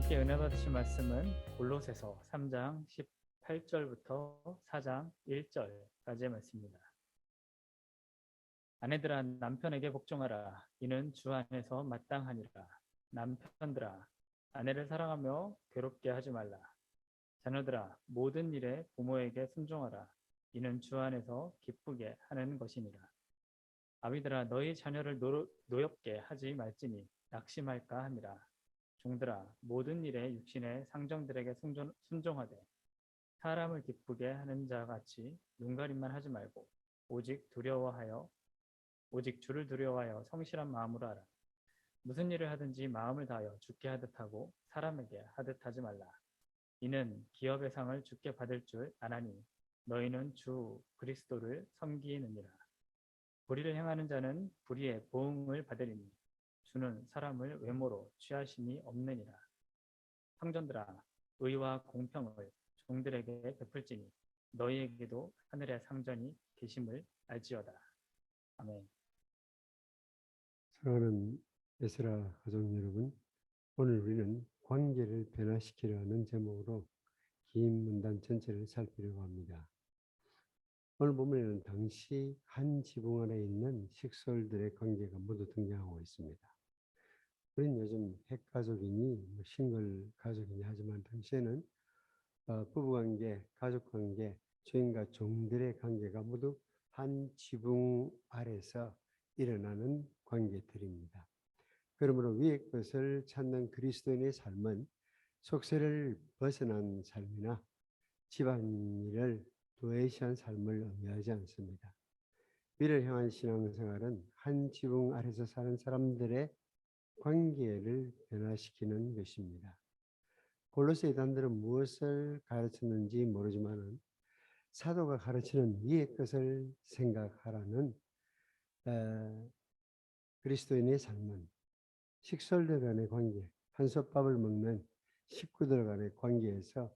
함께 은혜 받으실 말씀은 골로새서 3장 18절부터 4장 1절까지의 말씀입니다. 아내들아 남편에게 복종하라. 이는 주 안에서 마땅하니라. 남편들아 아내를 사랑하며 괴롭게 하지 말라. 자녀들아 모든 일에 부모에게 순종하라. 이는 주 안에서 기쁘게 하는 것이니라. 아비들아 너희 자녀를 노엽게 하지 말지니 낙심할까 함이라. 종들아 모든 일에 육신의 상정들에게 순종하되 사람을 기쁘게 하는 자 같이 눈가림만 하지 말고 오직 주를 두려워하여 성실한 마음으로 하라. 무슨 일을 하든지 마음을 다하여 주께 하듯 하고 사람에게 하듯 하지 말라. 이는 기업의 상을 주께 받을 줄 아나니 너희는 주 그리스도를 섬기느니라. 불의를 행하는 자는 불의의 보응을 받으리니 주는 사람을 외모로 취하심이 없느니라. 상전들아 의와 공평을 종들에게 베풀지니 너희에게도 하늘의 상전이 계심을 알지어다. 아멘. 사랑하는 에스라 가족 여러분, 오늘 우리는 관계를 변화시키려 하는 제목으로 긴 문단 전체를 살피려고 합니다. 오늘 본문에는 당시 한 지붕 아래 있는 식솔들의 관계가 모두 등장하고 있습니다. 우리는 요즘 핵가족이니 싱글 가족이니 하지만 당시에는 부부관계, 가족관계, 주인과 종들의 관계가 모두 한 지붕 아래서 일어나는 관계들입니다. 그러므로 위의 것을 찾는 그리스도인의 삶은 속세를 벗어난 삶이나 집안일을 도외시한 삶을 의미하지 않습니다. 위를 향한 신앙생활은 한 지붕 아래서 사는 사람들의 관계를 변화시키는 것입니다. 골로새 이단들은 무엇을 가르쳤는지 모르지만 사도가 가르치는 위의 것을 생각하라는 그리스도인의 삶은 식솔들 간의 관계, 한솥밥을 먹는 식구들 간의 관계에서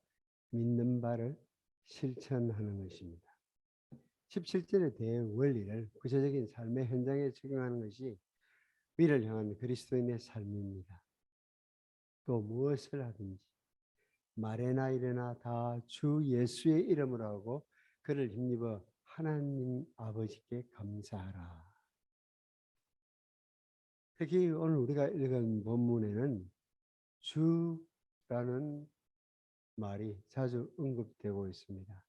믿는 바를 실천하는 것입니다. 17절의 대원리를 구체적인 삶의 현장에 적용하는 것이 위를 향한 그리스도인의 삶입니다. 또 무엇을 하든지 말에나 일에나 다 주 예수의 이름으로 하고 그를 힘입어 하나님 아버지께 감사하라. 특히 오늘 우리가 읽은 본문에는 주라는 말이 자주 언급되고 있습니다.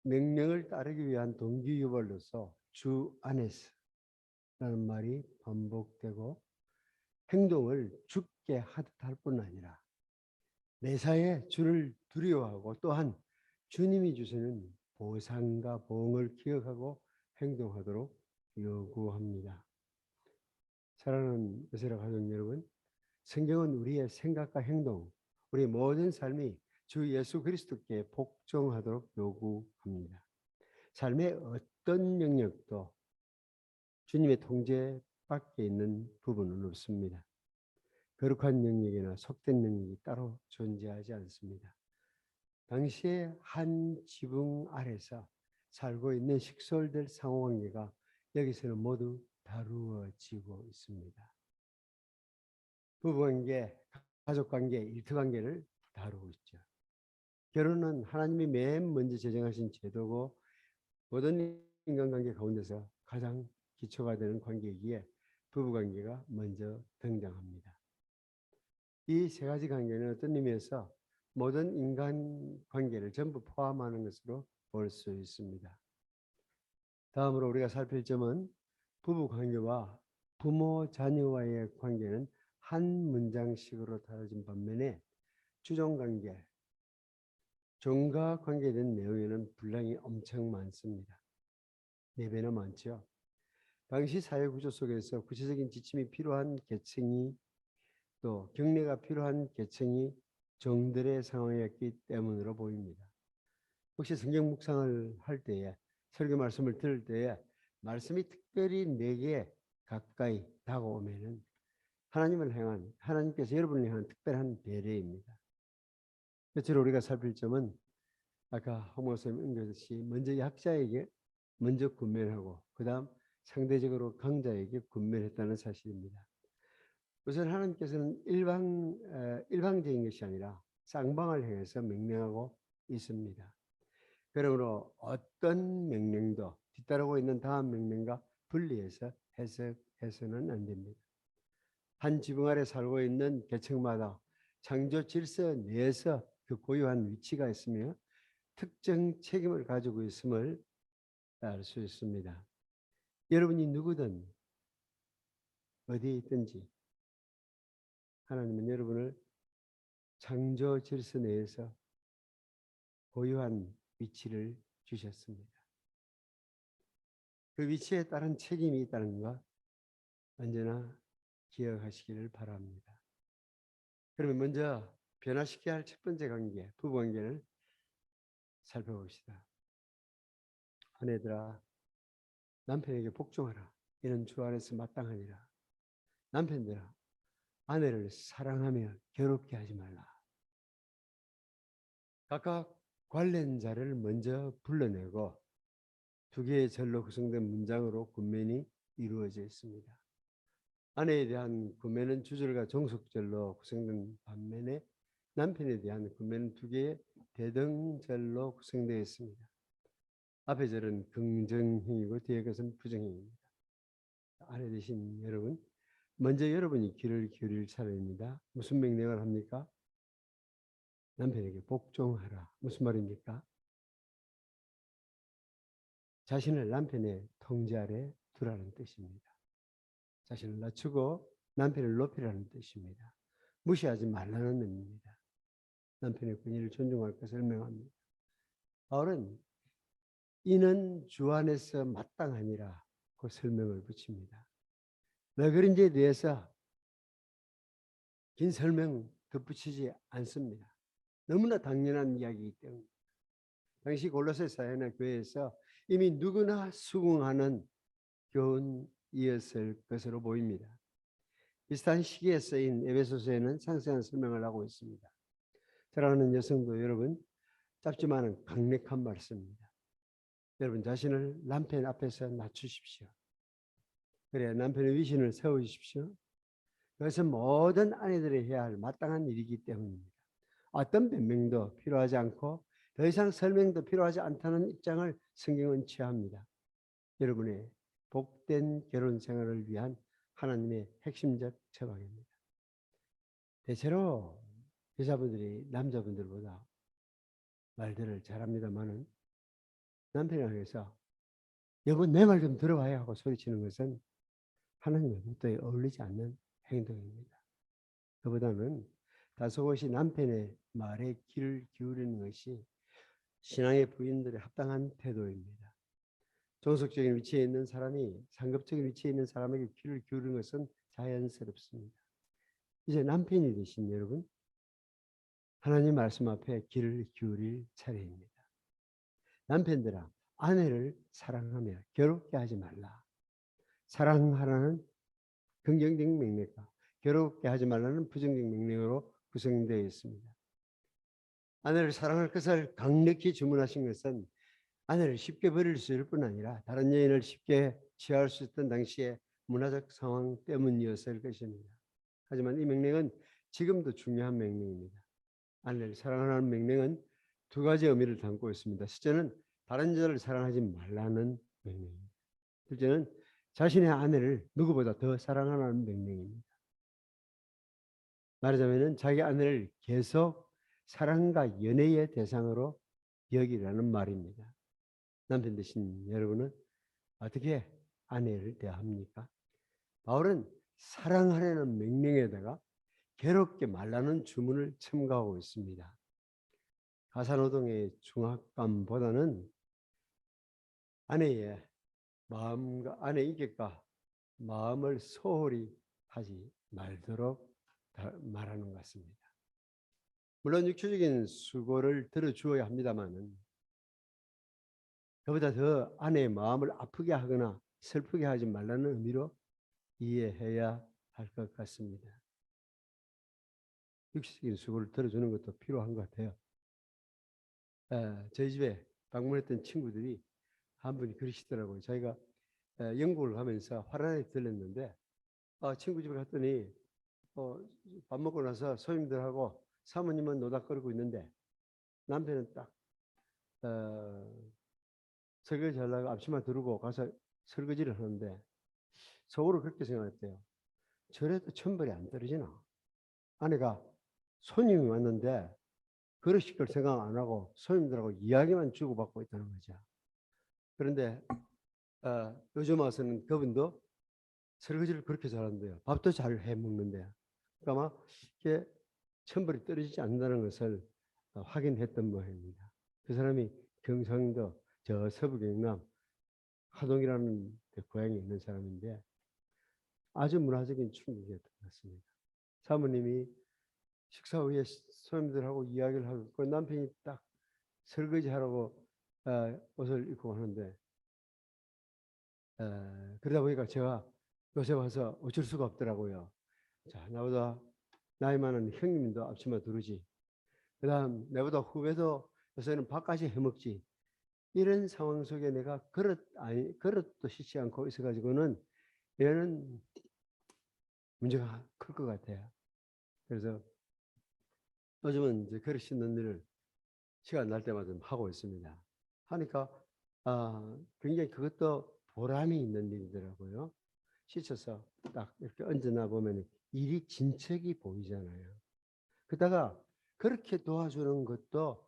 명령을 따르기 위한 동기유발로서 주 안에서 라는 말이 반복되고 행동을 주께 하듯 할 뿐 아니라 매사에 주를 두려워하고 또한 주님이 주시는 보상과 보응을 기억하고 행동하도록 요구합니다. 사랑하는 에스라 가족 여러분, 성경은 우리의 생각과 행동, 우리의 모든 삶이 주 예수 그리스도께 복종하도록 요구합니다. 삶의 어떤 영역도 주님의 통제 밖에 있는 부분은 없습니다. 거룩한 영역이나 속된 영역이 따로 존재하지 않습니다. 당시에 한 지붕 아래서 살고 있는 식솔들 상호관계가 여기서는 모두 다루어지고 있습니다. 부부관계, 가족관계, 일터관계를 다루고 있죠. 결혼은 하나님이 맨 먼저 제정하신 제도고 모든 인간관계 가운데서 가장 기초가 되는 관계이기에 부부관계가 먼저 등장합니다. 이 세 가지 관계는 어떤 의미에서 모든 인간관계를 전부 포함하는 것으로 볼 수 있습니다. 다음으로 우리가 살필 점은 부부관계와 부모 자녀와의 관계는 한 문장식으로 다뤄진 반면에 주종관계, 종과 관계된 내용에는 분량이 엄청 많습니다. 4배나 많죠. 당시 사회구조 속에서 구체적인 지침이 필요한 계층이 또 격려가 필요한 계층이 종들의 상황이었기 때문으로 보입니다. 혹시 성경 묵상을 할 때에 설교 말씀을 들을 때에 말씀이 특별히 내게 가까이 다가오면은 하나님께서 여러분을 향한 특별한 배려입니다. 끝으로 우리가 살필 점은 아까 홍 목사님 언급했듯이 먼저 약자에게 먼저 군면하고 그 다음 상대적으로 강자에게 군면했다는 사실입니다. 우선 하나님께서는 일방적인 것이 아니라 쌍방을 행해서 명령하고 있습니다. 그러므로 어떤 명령도 뒤따르고 있는 다음 명령과 분리해서 해석해서는 안 됩니다. 한 지붕 아래 살고 있는 계층마다 창조 질서 내에서 그 고유한 위치가 있으며 특정 책임을 가지고 있음을 알 수 있습니다. 여러분이 누구든 어디에 있든지 하나님은 여러분을 창조 질서 내에서 고유한 위치를 주셨습니다. 그 위치에 따른 책임이 있다는 것 언제나 기억하시기를 바랍니다. 그러면 먼저 변화시켜야 할 첫 번째 관계, 부부관계를 살펴봅시다. 아내들아, 남편에게 복종하라. 이는 주 안에서 마땅하니라. 남편들아, 아내를 사랑하며 괴롭게 하지 말라. 각각 관련자를 먼저 불러내고 두 개의 절로 구성된 문장으로 군면이 이루어져 있습니다. 아내에 대한 군면은 주절과 종속절로 구성된 반면에 남편에 대한 군면은 두 개의 대등절로 구성되어 있습니다. 앞의 절은 긍정형이고 뒤에 것은 부정형입니다. 아내 되신 여러분, 먼저 여러분이 귀를 기울일 차례입니다. 무슨 명령을 합니까? 남편에게 복종하라. 무슨 말입니까? 자신을 남편의 통제 아래 두라는 뜻입니다. 자신을 낮추고 남편을 높이라는 뜻입니다. 무시하지 말라는 의미입니다. 남편의 권위를 존중할 것을 설명합니다. 바울은 이는 주 안에서 마땅하니라 그 설명을 붙입니다. 왜 그런지에 대해서 긴 설명 덧붙이지 않습니다. 너무나 당연한 이야기이기 때문에. 당시 골로새 사회나 교회에서 이미 누구나 수긍하는 교훈이었을 것으로 보입니다. 비슷한 시기에 쓰인 에베소서에는 상세한 설명을 하고 있습니다. 사랑하는 여성도 여러분, 짧지만은 강력한 말씀입니다. 여러분 자신을 남편 앞에서 낮추십시오. 그래 남편의 위신을 세우십시오. 그것은 모든 아내들이 해야 할 마땅한 일이기 때문입니다. 어떤 변명도 필요하지 않고 더 이상 설명도 필요하지 않다는 입장을 성경은 취합니다. 여러분의 복된 결혼 생활을 위한 하나님의 핵심적 처방입니다. 대체로 여자분들이 남자분들보다 말들을 잘합니다만은 남편에게서 여보 내 말 좀 들어봐야 하고 소리치는 것은 하나님의 뜻에 어울리지 않는 행동입니다. 그보다는 다소곳이 남편의 말에 귀를 기울이는 것이 신앙의 부인들의 합당한 태도입니다. 종속적인 위치에 있는 사람이 상급적인 위치에 있는 사람에게 귀를 기울이는 것은 자연스럽습니다. 이제 남편이 되신 여러분, 하나님 말씀 앞에 귀를 기울일 차례입니다. 남편들아, 아내를 사랑하며 괴롭게 하지 말라. 사랑하라는 긍정적 명령과 괴롭게 하지 말라는 부정적 명령으로 구성되어 있습니다. 아내를 사랑할 것을 강력히 주문하신 것은 아내를 쉽게 버릴 수 있을 뿐 아니라 다른 여인을 쉽게 취할 수 있던 당시의 문화적 상황 때문이었을 것입니다. 하지만 이 명령은 지금도 중요한 명령입니다. 아내를 사랑하라는 명령은 두 가지 의미를 담고 있습니다. 첫째는 다른 여자를 사랑하지 말라는 명령입니다. 둘째는 자신의 아내를 누구보다 더 사랑하라는 명령입니다. 말하자면 자기 아내를 계속 사랑과 연애의 대상으로 여기라는 말입니다. 남편 되신 여러분은 어떻게 아내를 대합니까? 바울은 사랑하라는 명령에다가 괴롭게 말라는 주문을 첨가하고 있습니다. 가사노동의 중압감보다는 아내의 마음과 아내의 인격과 마음을 소홀히 하지 말도록 말하는 것 같습니다. 물론 육체적인 수고를 들어주어야 합니다만은 그보다 더 아내의 마음을 아프게 하거나 슬프게 하지 말라는 의미로 이해해야 할 것 같습니다. 육체적인 수고를 들어주는 것도 필요한 것 같아요. 저희 집에 방문했던 친구들이 한 분이 그러시더라고요. 자기가 영국을 가면서 화란에 들렸는데 친구 집에 갔더니 밥 먹고 나서 손님들하고 사모님은 노닥거리고 있는데 남편은 딱 설거지 하려고 앞치마 두르고 가서 설거지를 하는데 속으로 그렇게 생각했대요. 저래도 천벌이 안 떨어지나? 아내가 손님이 왔는데 그릇 걸 생각 안 하고 손님들하고 이야기만 주고받고 있다는 거죠. 그런데 요즘 와서는 그분도 설거지를 그렇게 잘한대요. 밥도 잘 해 먹는데. 그러니까 아마 이게 천벌이 떨어지지 않는다는 것을 확인했던 모양입니다. 그 사람이 경상도 저 서부 경남 하동이라는 고향에 있는 사람인데 아주 문화적인 충격이었던 것 같습니다. 사모님이 식사 후에 손님들하고 이야기를 하고 그 남편이 딱 설거지하라고 옷을 입고 가는데 그러다 보니까 제가 요새 와서 어쩔 수가 없더라고요. 자, 나보다 나이 많은 형님도 앞치마 두르지. 그 다음 내보다 후배도 요새는 밥까지 해먹지. 이런 상황 속에 내가 그릇도 씻지 않고 있어가지고는 얘는 문제가 클 것 같아요. 그래서 요즘은 이제 그릇 씻는 일을 시간 날 때마다 좀 하고 있습니다. 하니까 굉장히 그것도 보람이 있는 일이더라고요. 씻어서 딱 이렇게 얹어놔 보면 일이 진척이 보이잖아요. 그러다가 그렇게 도와주는 것도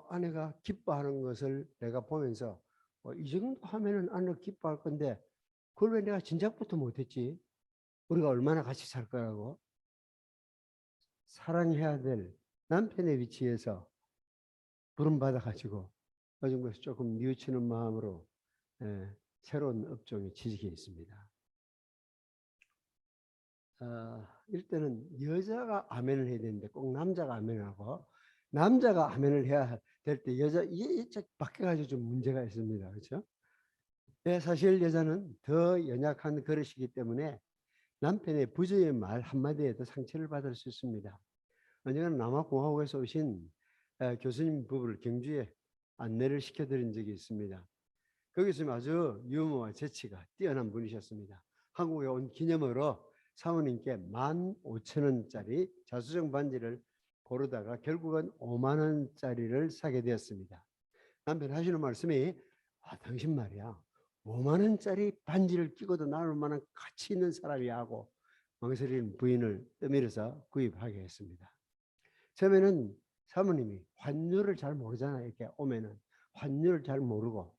아내가 기뻐하는 것을 내가 보면서 이 정도 하면은 아내가 기뻐할 건데 그걸 왜 내가 진작부터 못했지? 우리가 얼마나 같이 살 거라고. 사랑해야 될 남편의 위치에서 부름받아 가지고 요즘 것이 조금 뉘우치는 마음으로 새로운 업종에 취직해 있습니다. 일단은 여자가 아멘을 해야 되는데 꼭 남자가 아멘을 하고 남자가 아멘을 해야 될 때 이게 바뀌어가지고 좀 문제가 있습니다. 그렇죠? 네, 사실 여자는 더 연약한 그릇이기 때문에 남편의 부주의 말 한마디에도 상처를 받을 수 있습니다. 언젠가 남아공화국에서 오신 교수님 부부를 경주에 안내를 시켜드린 적이 있습니다. 거기서 아주 유머와 재치가 뛰어난 분이셨습니다. 한국에 온 기념으로 사모님께 15,000원짜리 자수정 반지를 고르다가 결국은 5만 원짜리를 사게 되었습니다. 남편 하시는 말씀이 당신 말이야 5만 원짜리 반지를 끼고도 나눌 만한 가치 있는 사람이야 하고 망설이는 부인을 떠밀어서 구입하게 했습니다. 처음에는 사모님이 환율을 잘 모르잖아요. 이렇게 오면은 환율을 잘 모르고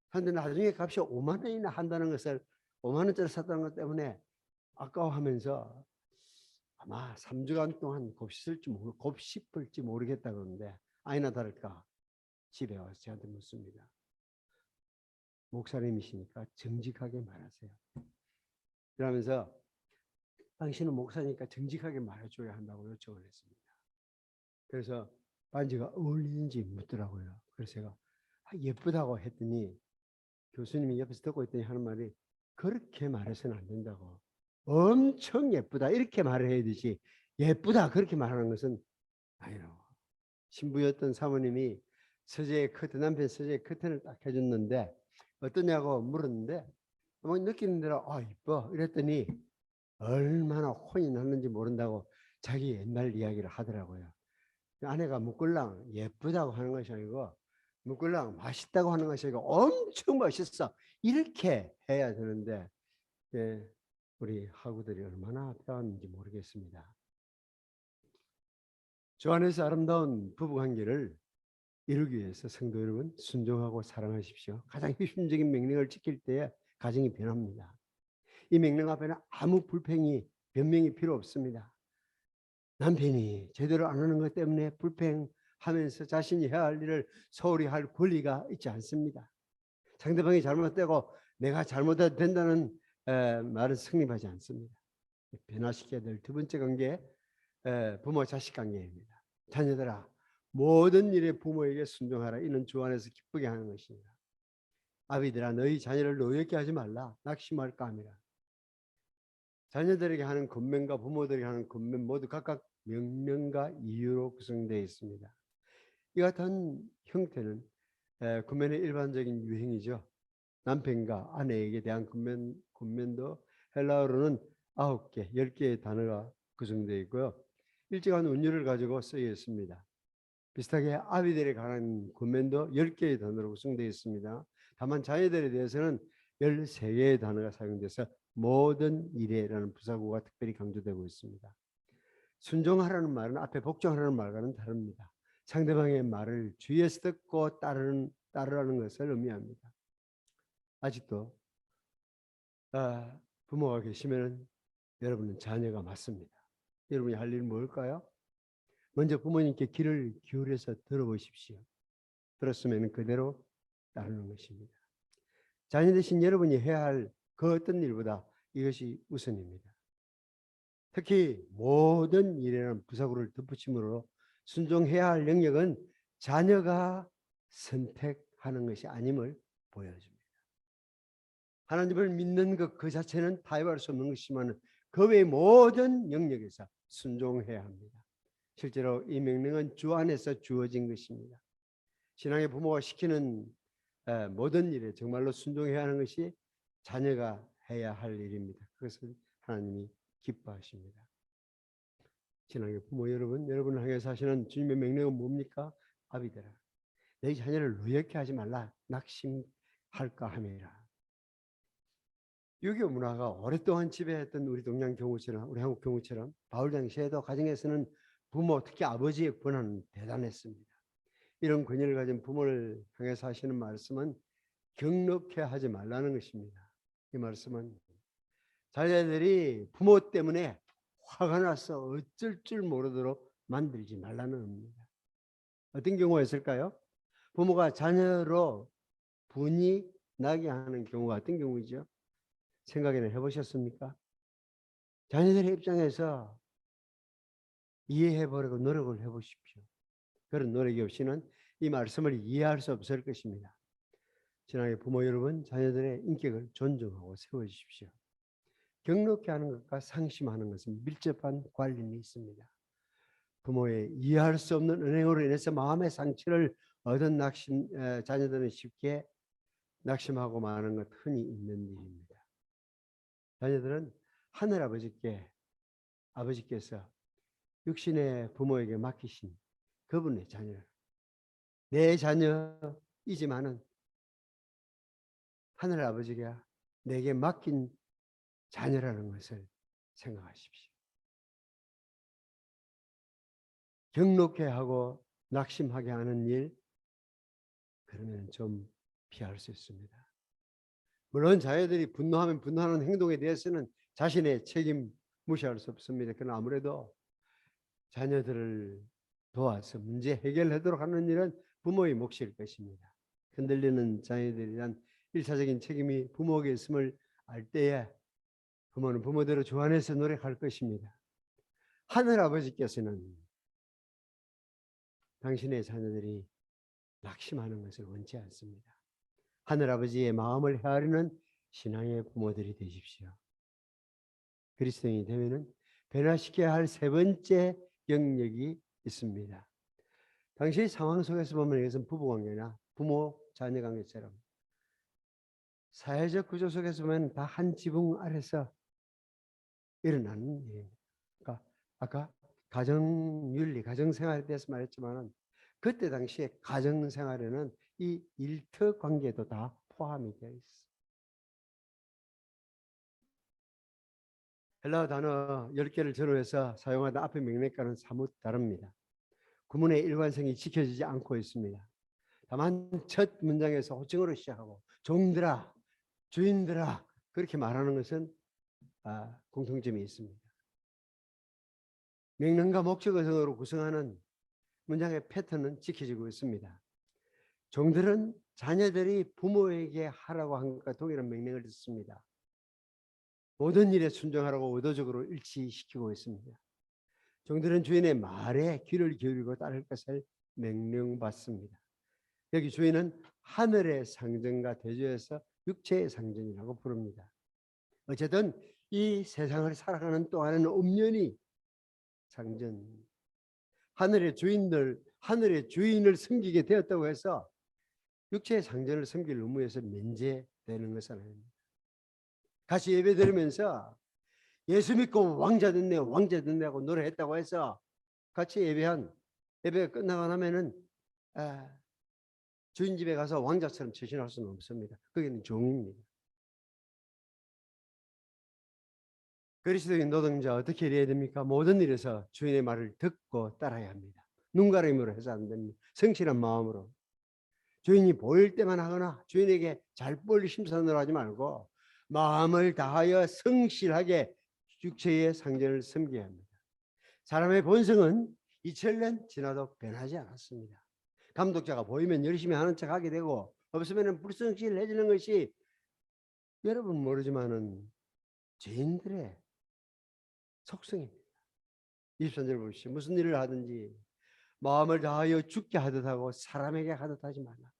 그런데 나중에 값이 5만 원이나 한다는 것을 5만 원짜리 샀다는 것 때문에 아까워하면서 아마 3주간 동안 곱씹을지 모르겠다 그러는데 아니나 다를까 집에 와서 저한테 묻습니다. 목사님이시니까 정직하게 말하세요. 그러면서 당신은 목사니까 정직하게 말해줘야 한다고 요청을 했습니다. 그래서 반지가 어울리는지 묻더라고요. 그래서 제가 예쁘다고 했더니 교수님이 옆에서 듣고 있더니 하는 말이 그렇게 말해서는 안 된다고. 엄청 예쁘다 이렇게 말을 해야 되지 예쁘다 그렇게 말하는 것은 아니라고. 신부였던 사모님이 남편 서재의 커튼을 딱 해줬는데 어떠냐고 물었는데 막 느끼는 대로 이뻐 이랬더니 얼마나 혼이 났는지 모른다고 자기 옛날 이야기를 하더라고요. 아내가 묻걸랑 예쁘다고 하는 것이 아니고 묻걸랑 맛있다고 하는 것이 아니고 엄청 맛있어 이렇게 해야 되는데 우리 학우들이 얼마나 배웠는지 모르겠습니다. 주 안에서 아름다운 부부관계를 이루기 위해서 성도 여러분 순종하고 사랑하십시오. 가장 핵심적인 명령을 지킬 때에 가정이 변합니다. 이 명령 앞에는 아무 변명이 필요 없습니다. 남편이 제대로 안 하는 것 때문에 불평하면서 자신이 해야 할 일을 소홀히 할 권리가 있지 않습니다. 상대방이 잘못되고 내가 잘못해도 된다는 말은 성립하지 않습니다. 변화시켜야 될 두 번째 관계 부모 자식 관계입니다. 자녀들아 모든 일에 부모에게 순종하라. 이는 주 안에서 기쁘게 하는 것입니다. 아비들아 너희 자녀를 노엽게 하지 말라. 낙심할까 함이라. 자녀들에게 하는 권면과 부모들에게 하는 권면 모두 각각 명령과 이유로 구성되어 있습니다. 이 같은 형태는 권면의 일반적인 유행이죠. 남편과 아내에게 대한 권면도 헬라어로는 9개, 10개의 단어가 구성되어 있고요. 일정한 운율을 가지고 쓰여 있습니다. 비슷하게 아비들에 관한 권면도 10개의 단어로 구성되어 있습니다. 다만 자녀들에 대해서는 13개의 단어가 사용돼서 모든 일에라는 부사구가 특별히 강조되고 있습니다. 순종하라는 말은 앞에 복종하라는 말과는 다릅니다. 상대방의 말을 주의해서 듣고 따르라는 것을 의미합니다. 아직도 부모가 계시면 여러분은 자녀가 맞습니다. 여러분이 할 일은 뭘까요? 먼저 부모님께 귀를 기울여서 들어보십시오. 들었으면 그대로 따르는 것입니다. 자녀 되신 여러분이 해야 할 그 어떤 일보다 이것이 우선입니다. 특히 모든 일에는 부사구를 덧붙임으로 순종해야 할 영역은 자녀가 선택하는 것이 아님을 보여줍니다. 하나님을 믿는 것 그 자체는 타협할 수 없는 것이지만 그 외의 모든 영역에서 순종해야 합니다. 실제로 이 명령은 주 안에서 주어진 것입니다. 신앙의 부모가 시키는 모든 일에 정말로 순종해야 하는 것이 자녀가 해야 할 일입니다. 그것을 하나님이 기뻐하십니다. 신앙의 부모 여러분, 여러분을 향해서 하시는 주님의 명령은 뭡니까? 아비들아, 내 자녀를 노엽게 하지 말라, 낙심할까 함이라. 유교 문화가 오랫동안 지배했던 우리 동양 경우처럼, 우리 한국 경우처럼 바울 당시에도 가정에서는 부모, 특히 아버지의 권한은 대단했습니다. 이런 권위를 가진 부모를 향해서 하시는 말씀은 경록해 하지 말라는 것입니다. 이 말씀은 자녀들이 부모 때문에 화가 나서 어쩔 줄 모르도록 만들지 말라는 의미입니다. 어떤 경우가 있을까요? 부모가 자녀로 분이 나게 하는 경우가 어떤 경우이죠? 생각이나 해보셨습니까? 자녀들의 입장에서 이해해보려고 노력을 해보십시오. 그런 노력이 없이는 이 말씀을 이해할 수 없을 것입니다. 신앙의 부모 여러분, 자녀들의 인격을 존중하고 세워주십시오. 경록케 하는 것과 상심하는 것은 밀접한 관련이 있습니다. 부모의 이해할 수 없는 은행으로 인해서 마음의 상처를 얻은 자녀들은 쉽게 낙심하고 마는 것 흔히 있는 일입니다. 자녀들은 아버지께서 육신의 부모에게 맡기신 그분의 자녀, 내 자녀이지만은 하늘 아버지가 내게 맡긴 자녀라는 것을 생각하십시오. 경록해 하고 낙심하게 하는 일, 그러면 좀 피할 수 있습니다. 물론 자녀들이 분노하면 분노하는 행동에 대해서는 자신의 책임 무시할 수 없습니다. 그러나 아무래도 자녀들을 도와서 문제 해결하도록 하는 일은 부모의 몫일 것입니다. 흔들리는 자녀들에 대한 일차적인 책임이 부모에게 있음을 알 때에 부모는 부모대로 주 안에서 노력할 것입니다. 하늘아버지께서는 당신의 자녀들이 낙심하는 것을 원치 않습니다. 하늘아버지의 마음을 헤아리는 신앙의 부모들이 되십시오. 그리스도인이 되면은 변화시켜야 할 세 번째 영역이 있습니다. 당시 상황 속에서 보면 이것은 부부관계나 부모 자녀 관계처럼 사회적 구조 속에서 보면 다 한 지붕 아래서 일어나는 일입니다. 그러니까 아까 가정윤리, 가정생활에 대해서 말했지만 그때 당시에 가정생활에는 이 일터 관계도 다 포함이 되어 있어요. 헬라어 단어 10개를 전후해서 사용하다 앞의 명령과는 사뭇 다릅니다. 구문의 일관성이 지켜지지 않고 있습니다. 다만 첫 문장에서 호칭으로 시작하고 종들아, 주인들아 그렇게 말하는 것은 공통점이 있습니다. 명령과 목적어성으로 구성하는 문장의 패턴은 지켜지고 있습니다. 종들은 자녀들이 부모에게 하라고 한 것과 동일한 명령을 듣습니다. 모든 일에 순종하라고 의도적으로 일치시키고 있습니다. 종들은 주인의 말에 귀를 기울이고 따를 것을 명령받습니다. 여기 주인은 하늘의 상징과 대조해서 육체의 상징이라고 부릅니다. 어쨌든 이 세상을 살아가는 또 하나는 엄연히 상징. 하늘의 주인을 섬기게 되었다고 해서 육체의 상징을 섬길 의무에서 면제되는 것은 아닙니다. 같이 예배 드리면서 예수 믿고 왕자 됐네, 왕자 됐네 하고 노래했다고 해서 같이 예배가 끝나고 나면은 주인 집에 가서 왕자처럼 처신할 수는 없습니다. 거기는 종입니다. 그리스도인 노동자 어떻게 일해야 됩니까? 모든 일에서 주인의 말을 듣고 따라야 합니다. 눈가림으로 해서 안 됩니다. 성실한 마음으로. 주인이 보일 때만 하거나 주인에게 잘 보일 심산으로 하지 말고 마음을 다하여 성실하게 육체의 상전을 섬겨야 합니다. 사람의 본성은 2000년 지나도 변하지 않았습니다. 감독자가 보이면 열심히 하는 척 하게 되고 없으면 불성실해지는 것이 여러분 모르지만은 죄인들의 속성입니다. 23절 보십시오. 무슨 일을 하든지 마음을 다하여 죽게 하듯 하고 사람에게 하듯 하지 말라.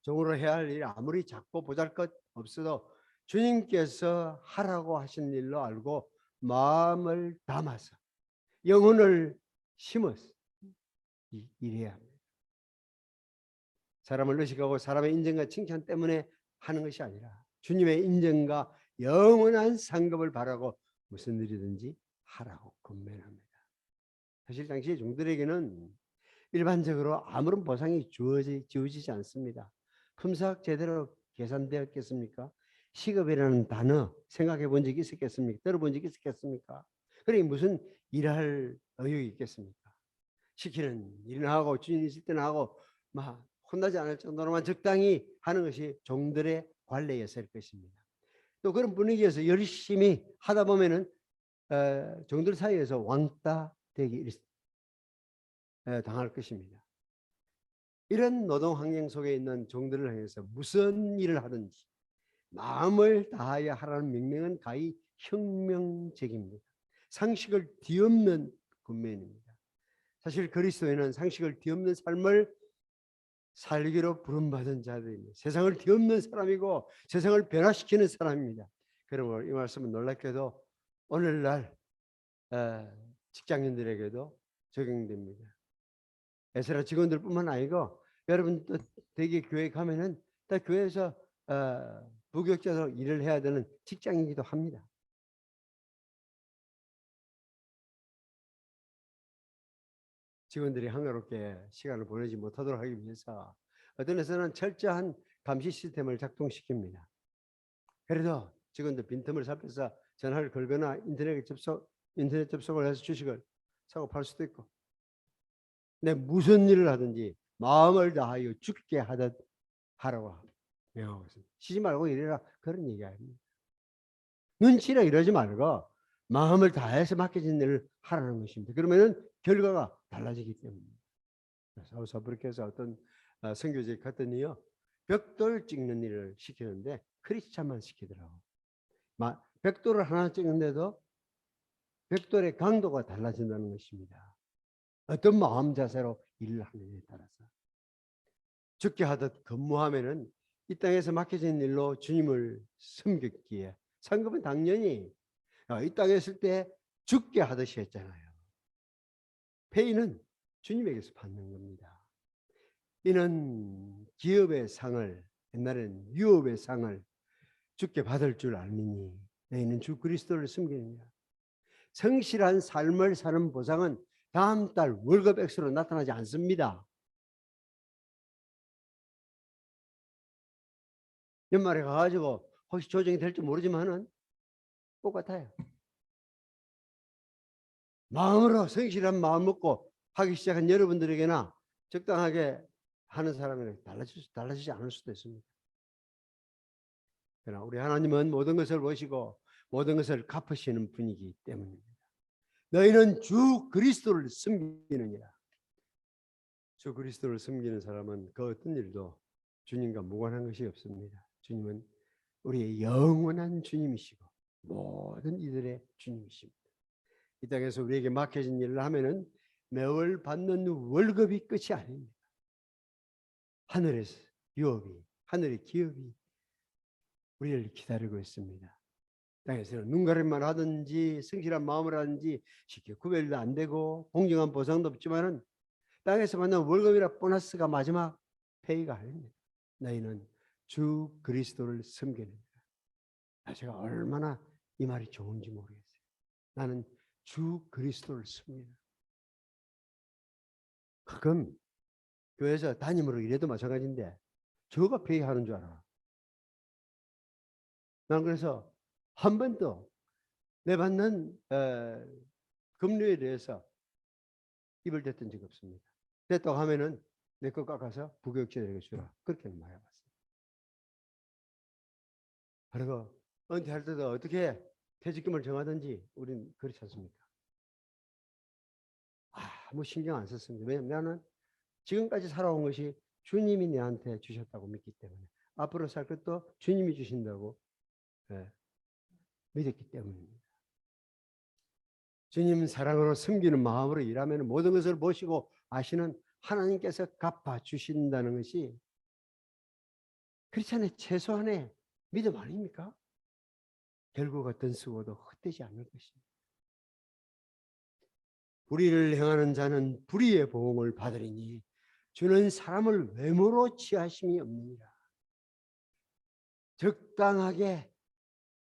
종으로 해야 할 일이 아무리 작고 보잘것 없어도 주님께서 하라고 하신 일로 알고 마음을 담아서 영혼을 심어서 일해야 합니다. 사람을 의식하고 사람의 인정과 칭찬 때문에 하는 것이 아니라 주님의 인정과 영원한 상급을 바라고 무슨 일이든지 하라고 권면합니다. 사실 당시 종들에게는 일반적으로 아무런 보상이 주어지지 않습니다. 품삯 제대로 계산되었겠습니까? 시급이라는 단어 생각해 본 적이 있었겠습니까? 들어본 적이 있었겠습니까? 그러니 무슨 일할 의욕이 있겠습니까? 시키는 일이나 하고 주인 있을 때나 하고 막 혼나지 않을 정도로만 적당히 하는 것이 종들의 관례였을 것입니다. 또 그런 분위기에서 열심히 하다 보면은 종들 사이에서 왕따 되기 당할 것입니다. 이런 노동 환경 속에 있는 종들을 향해서 무슨 일을 하든지 마음을 다하여 하라는 명령은 가히 혁명적입니다. 상식을 뒤엎는 권면입니다. 사실 그리스도인은 상식을 뒤엎는 삶을 살기로 부름받은 자들입니다. 세상을 뒤엎는 사람이고 세상을 변화시키는 사람입니다. 그러므로 이 말씀은 놀랍게도 오늘날 직장인들에게도 적용됩니다. 에스라 직원들뿐만 아니고 여러분 또 대개 교회 가면은 또 교회에서 부교육자로 일을 해야 되는 직장이기도 합니다. 직원들이 한가롭게 시간을 보내지 못하도록 하기 위해서 어떤 회사는 철저한 감시 시스템을 작동시킵니다. 그래도 직원들 빈틈을 살펴서 전화를 걸거나 인터넷 접속을 해서 주식을 사고 팔 수도 있고, 근데 무슨 일을 하든지 마음을 다하여 죽게 하듯 하라고 명하고 있습니다. 쉬지 말고 일해라, 그런 얘기 아닙니다. 눈치라 이러지 말고 마음을 다해서 맡겨진 일을 하라는 것입니다. 그러면은 결과가 달라지기 때문입니다. 사우스아프리카에서 어떤 선교지에 갔더니요, 벽돌 찍는 일을 시키는데 크리스찬만 시키더라고. 벽돌을 하나 찍는데도 벽돌의 강도가 달라진다는 것입니다. 어떤 마음 자세로 일을 하느냐에 따라서. 죽게 하듯 근무하면은 이 땅에서 맡겨진 일로 주님을 섬겼기에 상급은 당연히 이 땅에 있을 때 죽게 하듯이 했잖아요. 페이는 주님에게서 받는 겁니다. 이는 기업의 상을, 옛날에는 유업의 상을 죽게 받을 줄 알미니 너희는 주 그리스도를 섬기느냐. 성실한 삶을 사는 보상은 다음 달 월급 액수로 나타나지 않습니다. 연말에 가가지고 혹시 조정이 될지 모르지만은 똑같아요. 마음으로 성실한 마음 먹고 하기 시작한 여러분들에게나 적당하게 하는 사람에게 달라지지 않을 수도 있습니다. 그러나 우리 하나님은 모든 것을 보시고 모든 것을 갚으시는 분이기 때문입니다. 너희는 주 그리스도를 섬기느니라. 주 그리스도를 섬기는 사람은 그 어떤 일도 주님과 무관한 것이 없습니다. 주님은 우리의 영원한 주님이시고 모든 이들의 주님이십니다. 이 땅에서 우리에게 맡겨진 일을 하면은 매월 받는 월급이 끝이 아닙니다. 하늘에서 유업이, 하늘의 기업이 우리를 기다리고 있습니다. 땅에서는 눈가림만 하든지 성실한 마음을 하든지 쉽게 구별도 안 되고 공정한 보상도 없지만은 땅에서 받는 월급이라 보너스가 마지막 페이가 아닙니다. 너희는 주 그리스도를 섬기는 거예요. 제가 얼마나 이 말이 좋은지 모르겠어요. 나는 주 그리스도를 씁니다. 가끔 교회에서 담임으로 일해도 마찬가지인데 저가 회의하는 줄 알아. 난 그래서 한 번도 내 받는 급료에 대해서 입을 댔던 적이 없습니다. 됐다고 하면은 내 거 깎아서 부교육자들에게 주라. 그렇게 말해봤어요. 그리고 은퇴할 때도 어떻게 퇴직금을 정하든지 우린 그렇지 않습니까? 아무 신경 안 썼습니다. 왜냐하면 나는 지금까지 살아온 것이 주님이 내한테 주셨다고 믿기 때문에 앞으로 살 것도 주님이 주신다고 믿었기 때문입니다. 주님 사랑으로 섬기는 마음으로 일하면 모든 것을 보시고 아시는 하나님께서 갚아주신다는 것이 크리스찬의 최소한의 믿음 아닙니까? 결국 어떤 수고도 헛되지 않을 것입니다. 불의를 행하는 자는 불의의 보응을 받으리니 주는 사람을 외모로 취하심이 없느니라. 적당하게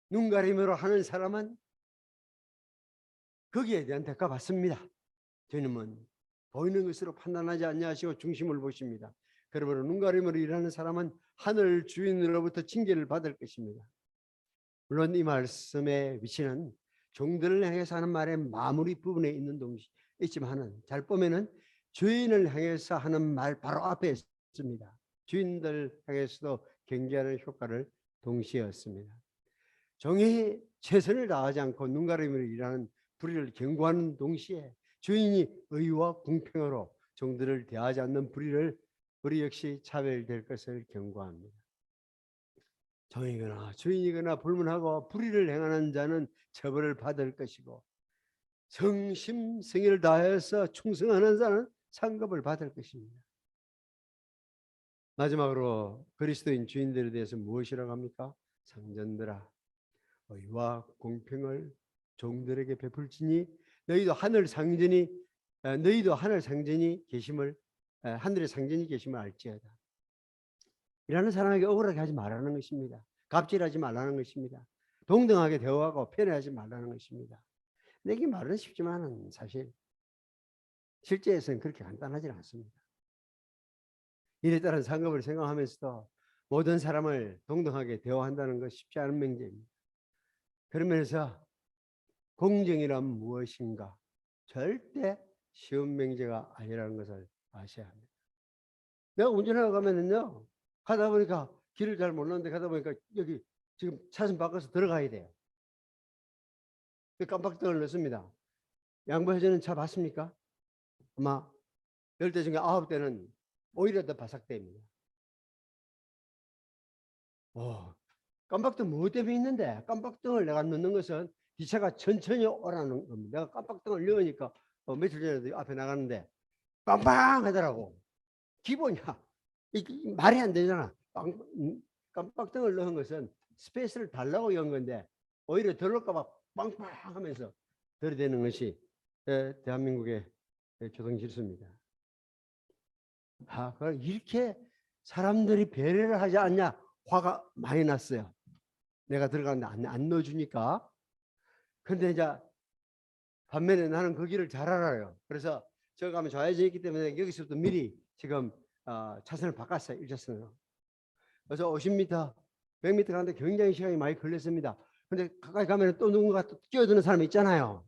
눈가림으로 하는 사람은 거기에 대한 대가 받습니다. 주님은 보이는 것으로 판단하지 아니하시고 중심을 보십니다. 그러므로 눈가림으로 일하는 사람은 하늘 주인으로부터 징계를 받을 것입니다. 물론 이 말씀의 위치는 종들을 향해서 하는 말의 마무리 부분에 있는 동시 있지만은 잘 보면은 주인을 향해서 하는 말 바로 앞에 있습니다. 주인들 향해서도 경계하는 효과를 동시에 얻습니다. 종이 최선을 다하지 않고 눈가림으로 일하는 불의를 경고하는 동시에 주인이 의와 공평으로 종들을 대하지 않는 불의 역시 차별될 것을 경고합니다. 종이거나 주인이거나 불문하고 불의를 행하는 자는 처벌을 받을 것이고 성심성의를 다해서 충성하는 자는 상급을 받을 것입니다. 마지막으로 그리스도인 주인들에 대해서 무엇이라고 합니까? 상전들아 의와 공평을 종들에게 베풀지니 너희도 하늘 상전이 계심을 하늘의 상전이 계심을 알지어다. 이라는 사람에게 억울하게 하지 말라는 것입니다. 갑질하지 말라는 것입니다. 동등하게 대우하고 편애하지 말라는 것입니다. 내게 말은 쉽지만은 사실 실제에서는 그렇게 간단하지 않습니다. 이에 따른 상급을 생각하면서도 모든 사람을 동등하게 대우한다는 것이 쉽지 않은 명제입니다. 그러면서 공정이란 무엇인가? 절대 쉬운 명제가 아니라는 것을 아셔야 합니다. 내가 운전하고 가면은요, 가다 보니까 길을 잘 몰랐는데 가다 보니까 여기 지금 차선 바꿔서 들어가야 돼요. 깜빡등을 넣습니다. 양보해주는 차 봤습니까? 아마 10대 중에 9대는 오히려 더 바삭대입니다. 깜빡등 뭐 때문에 있는데 깜빡등을 내가 넣는 것은 기차가 천천히 오라는 겁니다. 내가 깜빡등을 넣으니까 며칠 전에도 앞에 나가는데 빵빵 하더라고. 기본이야. 말이 안 되잖아. 깜빡등을 넣은 것은 스페이스를 달라고 연 건데 오히려 들어올까봐 빵빵 하면서 들이대는 것이 대한민국의 교통 질서입니다. 이렇게 사람들이 배려를 하지 않냐 화가 많이 났어요. 내가 들어갔는데 안 넣어주니까. 그런데 이제 반면에 나는 그 길을 잘 알아요. 그래서 저 가면 좌회전이 있기 때문에 여기서부터 미리 지금 차선을 바꿨어요. 1차선으로. 그래서 50m, 100m 가는데 굉장히 시간이 많이 걸렸습니다. 근데 가까이 가면 또 누군가 또 끼어드는 사람이 있잖아요.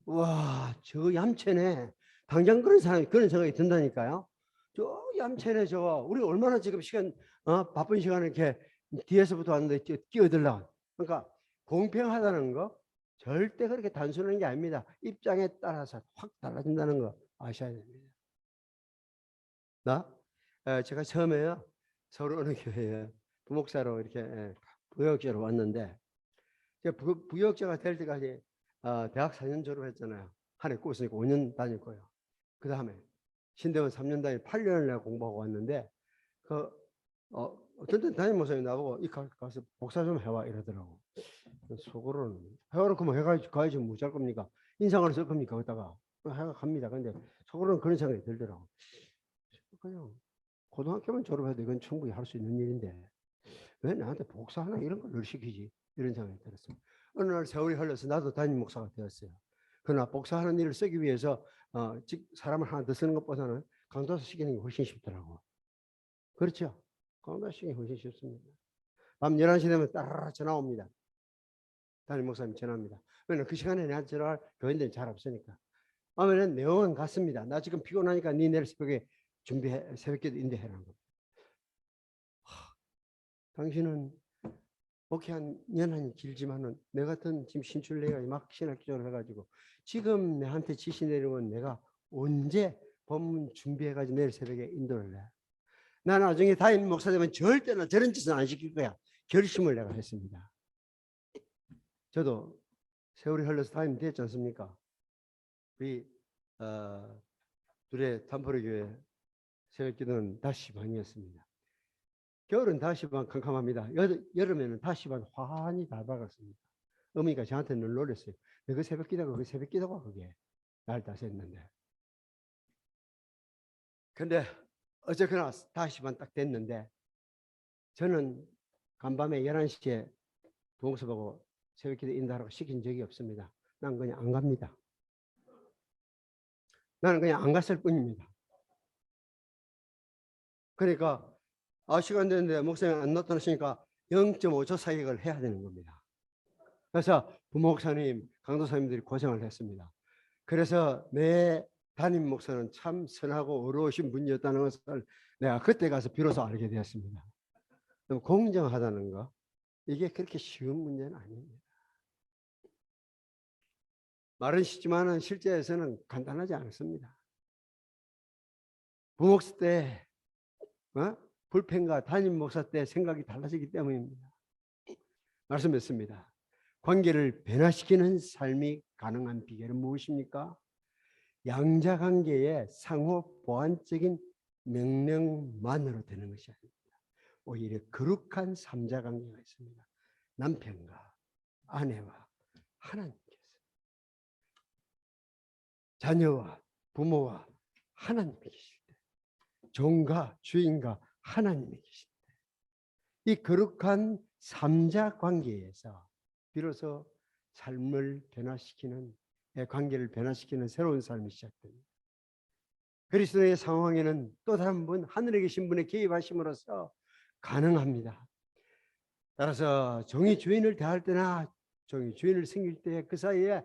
와, 저 얌체네. 당장 그런 생각이 든다니까요. 저 얌체네 저거. 우리 얼마나 지금 시간 바쁜 시간에 이렇게 뒤에서부터 왔는데 끼어들라. 그러니까 공평하다는 거 절대 그렇게 단순한 게 아닙니다. 입장에 따라서 확 달라진다는 거 아셔야 됩니다. 제가 처음에요 서울 어느 교회에 부목사로 이렇게 부역자로 왔는데 제가 부역자가 될 때까지 대학 4년 졸업했잖아요. 한 해 꾸었으니까 5년 다녔고요. 그 다음에 신대원 3년 다니 8년을 내가 공부하고 왔는데 어떤 때 담임 목사님이 나보고 가서 복사 좀 해와 이러더라고. 속으로는 해와놓고 뭐 가야지 뭐 잘 겁니까? 인상을 쓸 겁니까? 그러다가 해가 갑니다. 근데 속으로는 그런 생각이 들더라고. 그냥 고등학교만 졸업해도 이건 충분히 할 수 있는 일인데 왜 나한테 복사 하나 이런 걸 늘 시키지? 이런 생각이 들었습니다. 어느 날 세월이 흘러서 나도 담임 목사가 되었어요. 그러나 복사하는 일을 쓰기 위해서 사람을 하나 더 쓰는 것보다는 강도서 시키는 게 훨씬 쉽더라고. 그렇죠? 강도서 시키는 게 훨씬 쉽습니다. 밤 11시 되면 따라라 전화 옵니다. 담임 목사님 전화합니다. 왜냐면 그 시간에 내가 전화할 교인들이 잘 없으니까. 하면은 내용은 같습니다. 나 지금 피곤하니까 니 내일 새벽에 준비해, 새벽기도 인도해라는 겁니다. 당신은 목회한 연한이 길지만은 내 같은 지금 신출내가 막 신학 기도를 해가지고 지금 내한테 지시 내리면 내가 언제 본문 준비해가지고 내일 새벽에 인도를 해. 나 나중에 담임 목사 되면 절대나 저런 짓은 안 시킬 거야. 결심을 내가 했습니다. 저도 세월이 흘러서 담임 됐지 않습니까? 우리 둘의 단포리 교회 새벽기도는 5시 반이었습니다. 겨울은 5시 반 캄캄합니다. 여름에는 5시 반 환히 다 밝았습니다. 어머니가 저한테 늘 놀렸어요. 그 새벽기도가 그 새벽기도가 그게 날 다스렸는데. 근데 어쨌거나 5시 반 딱 됐는데 저는 간밤에 11시에 동서 보고 새벽기도 인도하라고 시킨 적이 없습니다. 난 그냥 안 갑니다. 나는 그냥 안 갔을 뿐입니다. 그러니까 시간 됐는데 목사님 안 나타나시니까 0.5초 사격을 해야 되는 겁니다. 그래서 부목사님, 강도사님들이 고생을 했습니다. 그래서 내 담임 목사는 참 선하고 어려우신 분이었다는 것을 내가 그때 가서 비로소 알게 되었습니다. 공정하다는 거, 이게 그렇게 쉬운 문제는 아닙니다. 말은 쉽지만 실제에서는 간단하지 않습니다. 부목사 때 불펜과 담임 목사 때 생각이 달라지기 때문입니다. 말씀했습니다. 관계를 변화시키는 삶이 가능한 비결은 무엇입니까? 양자관계의 상호 보완적인 명령만으로 되는 것이 아닙니다. 오히려 거룩한 삼자관계가 있습니다. 남편과 아내와 하나님께서, 자녀와 부모와 하나님이 계실 때, 종과 주인과 하나님이 계실 때, 이 거룩한 삼자관계에서 비로소 삶을 변화시키는, 관계를 변화시키는 새로운 삶이 시작됩니다. 그리스도의 상황에는 또 다른 분, 하늘에 계신 분의 개입하심으로써 가능합니다. 따라서 종이 주인을 대할 때나 종이 주인을 섬길 때 그 사이에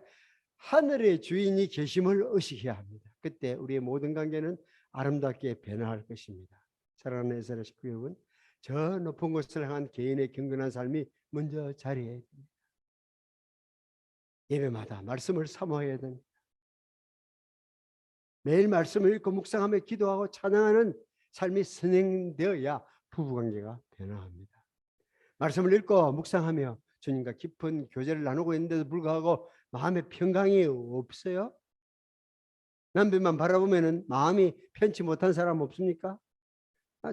하늘의 주인이 계심을 의식해야 합니다. 그때 우리의 모든 관계는 아름답게 변화할 것입니다. 사랑하는 에스라 식구 여러분, 저 높은 곳을 향한 개인의 경건한 삶이 먼저 자리해야 됩니다. 예배마다 말씀을 사모해야 됩니다. 매일 말씀을 읽고 묵상하며 기도하고 찬양하는 삶이 선행되어야 부부관계가 변화합니다. 말씀을 읽고 묵상하며 주님과 깊은 교제를 나누고 있는데도 불구하고 마음에 평강이 없어요? 남편만 바라보면 마음이 편치 못한 사람 없습니까?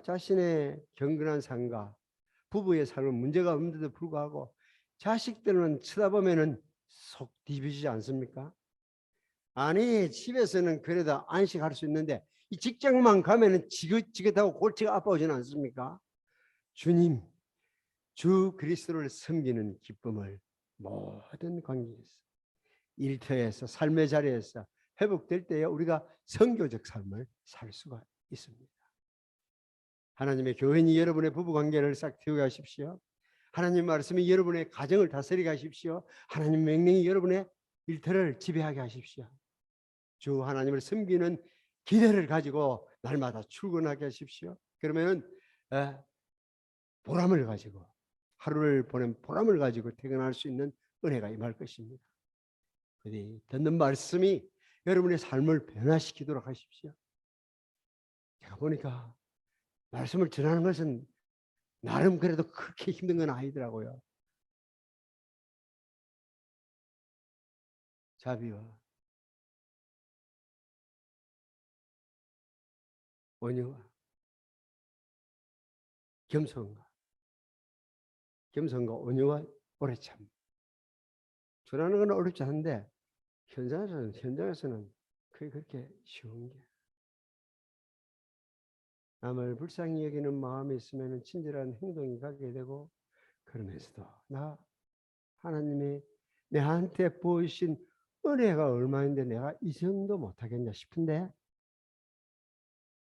자신의 경건한 삶과 부부의 삶은 문제가 없는데도 불구하고 자식들은 쳐다보면 속 뒤비지 않습니까? 아니, 집에서는 그래도 안식할 수 있는데 이 직장만 가면은 지긋지긋하고 골치가 아파오지는 않습니까? 주님, 주 그리스도를 섬기는 기쁨을 모든 관계에서, 일터에서, 삶의 자리에서 회복될 때에 우리가 선교적 삶을 살 수가 있습니다. 하나님의 교회니 여러분의 부부관계를 싹 틔우게 하십시오. 하나님 말씀이 여러분의 가정을 다스리게 하십시오. 하나님 명령이 여러분의 일터를 지배하게 하십시오. 주 하나님을 섬기는 기대를 가지고 날마다 출근하게 하십시오. 그러면 보람을 가지고, 하루를 보낸 보람을 가지고 퇴근할 수 있는 은혜가 임할 것입니다. 듣는 말씀이 여러분의 삶을 변화시키도록 하십시오. 제가 보니까 말씀을 전하는 것은 나름 그래도 그렇게 힘든 건 아니더라고요. 자비와 온유와 겸손과 온유와 오래 참. 전하는 건 어렵지 않은데 현장에서는 그게 그렇게 쉬운 게. 남을 불쌍히 여기는 마음이 있으면 친절한 행동이 가게 되고, 그러면서도 나 하나님의 내한테 보이신 은혜가 얼마인데 내가 이 정도 못하겠냐 싶은데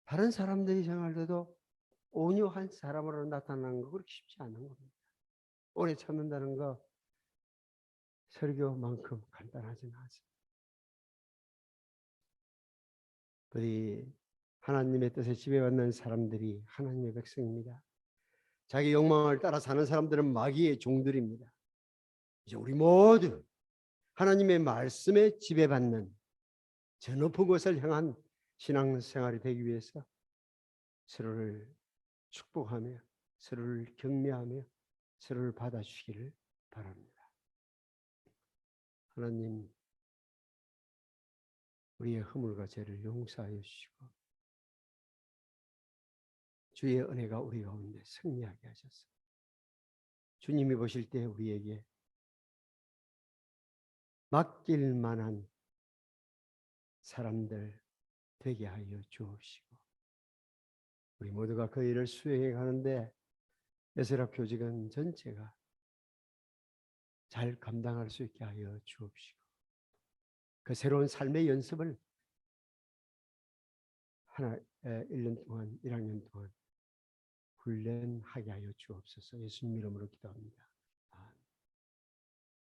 다른 사람들이 생활돼도 온유한 사람으로 나타나는 거 그렇게 쉽지 않은 겁니다. 오래 참는다는 거 설교만큼 간단하지는 않습니다. 우리 하나님의 뜻에 지배받는 사람들이 하나님의 백성입니다. 자기 욕망을 따라 사는 사람들은 마귀의 종들입니다. 이제 우리 모두 하나님의 말씀에 지배받는 저 높은 곳을 향한 신앙생활이 되기 위해서 서로를 축복하며 서로를 격려하며 서로를 받아주시기를 바랍니다. 하나님, 우리의 허물과 죄를 용서하여 주시고 주의 은혜가 우리 가운데 승리하게 하셔서 주님이 보실 때 우리에게 맡길 만한 사람들 되게 하여 주옵시고 우리 모두가 그 일을 수행해 가는데 에스라 교직원 전체가 잘 감당할 수 있게 하여 주옵시고 그 새로운 삶의 연습을 1년 동안 1학년 동안 훈련하게 하여 주옵소서. 예수님 이름으로 기도합니다.